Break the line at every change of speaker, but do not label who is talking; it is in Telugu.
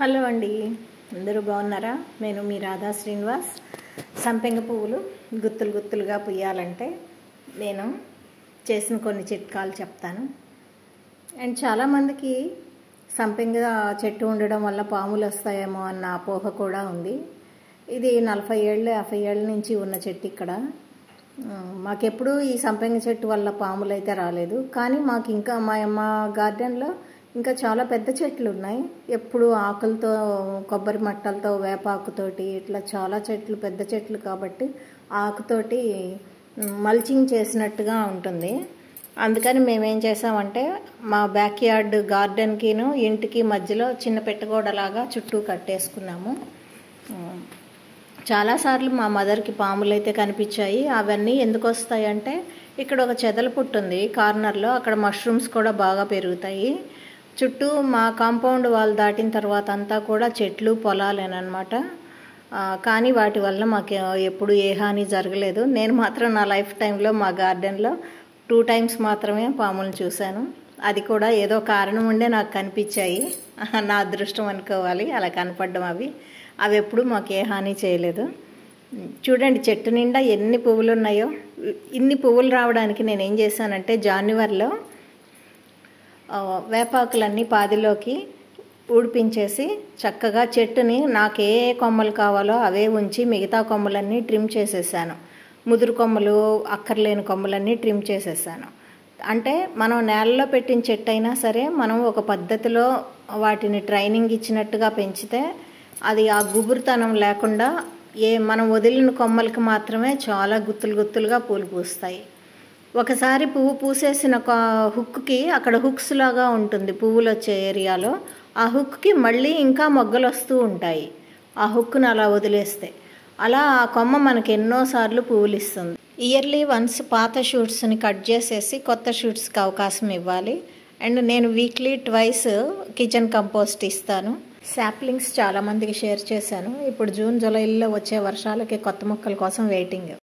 హలో అండి, అందరూ బాగున్నారా? నేను మీ రాధా శ్రీనివాస్. సంపెంగ పువ్వులు గుత్తులు గుత్తులుగా పుయ్యాలంటే నేను చేసిన కొన్ని చిట్కాలు చెప్తాను. అండ్ చాలామందికి సంపెంగ చెట్టు ఉండడం వల్ల పాములు వస్తాయేమో అన్న అపోహ కూడా ఉంది. ఇది 40 ఏళ్ళు 50 ఏళ్ళ నుంచి ఉన్న చెట్టు ఇక్కడ. మాకెప్పుడు ఈ సంపెంగ చెట్టు వల్ల పాములు అయితే రాలేదు. కానీ మాకు ఇంకా మా గార్డెన్లో ఇంకా చాలా పెద్ద చెట్లు ఉన్నాయి. ఎప్పుడు ఆకులతో, కొబ్బరి మట్టలతో, వేపాకుతోటి ఇట్లా చాలా చెట్లు, పెద్ద చెట్లు కాబట్టి ఆకుతోటి మల్చింగ్ చేసినట్టుగా ఉంటుంది. అందుకని మేమేం చేసామంటే మా బ్యాక్ యార్డ్ గార్డెన్కిను ఇంటికి మధ్యలో చిన్న పెట్టగోడలాగా చుట్టూ కట్టేసుకున్నాము. చాలాసార్లు మా మదర్కి పాములు అయితే కనిపించాయి. అవన్నీ ఎందుకు వస్తాయంటే ఇక్కడ ఒక చెదల పుట్టు ఉంది కార్నర్లో, అక్కడ మష్రూమ్స్ కూడా బాగా పెరుగుతాయి. చుట్టూ మా కాంపౌండ్ వాల్ దాటిన తర్వాత అంతా కూడా చెట్లు, పొలాలేనమాట. కానీ వాటి వల్ల మాకు ఎప్పుడు ఏ హాని జరగలేదు. నేను మాత్రం నా లైఫ్ టైంలో మా గార్డెన్లో 2 టైమ్స్ మాత్రమే పాములను చూశాను. అది కూడా ఏదో కారణం ఉండే నాకు కనిపించాయి. నా అదృష్టం అనుకోవాలి అలా కనపడడం. అవి ఎప్పుడు మాకు ఏ హాని చేయలేదు. చూడండి చెట్టు నిండా ఎన్ని పువ్వులు ఉన్నాయో. ఇన్ని పువ్వులు రావడానికి నేను ఏం చేశానంటే జనవరిలో వేపాకులన్నీ పాదిలోకి ఊడిపించేసి చక్కగా చెట్టుని నాకు ఏ కొమ్మలు కావాలో అవే ఉంచి మిగతా కొమ్మలన్నీ ట్రిమ్ చేసేసాను. ముదురు కొమ్మలు, అక్కర్లేని కొమ్మలన్నీ ట్రిమ్ చేసేసాను. అంటే మనం నేలలో పెట్టిన చెట్టు అయినా సరే మనం ఒక పద్ధతిలో వాటిని ట్రైనింగ్ ఇచ్చినట్టుగా పెంచితే అది ఆ గుబురుతనం లేకుండా మనం వదిలిన కొమ్మలకి మాత్రమే చాలా గుత్తులు గుత్తులుగా పూలు పూస్తాయి. ఒకసారి పువ్వు పూసేసిన హుక్కి అక్కడ హుక్స్ లాగా ఉంటుంది పువ్వులు వచ్చే ఏరియాలో. ఆ హుక్కి మళ్ళీ ఇంకా మొగ్గలు వస్తూ ఉంటాయి. ఆ హుక్ను అలా వదిలేస్తే అలా ఆ కొమ్మ మనకి ఎన్నోసార్లు పువ్వులు ఇస్తుంది. ఇయర్లీ వన్స్ పాత షూట్స్ని కట్ చేసేసి కొత్త షూట్స్కి అవకాశం ఇవ్వాలి. అండ్ నేను వీక్లీ 2 కిచెన్ కంపోస్ట్ ఇస్తాను. శాప్లింగ్స్ చాలామందికి షేర్ చేశాను. ఇప్పుడు జూన్ జూలైలో వచ్చే వర్షాలకి కొత్త మొక్కల కోసం వెయిటింగ్.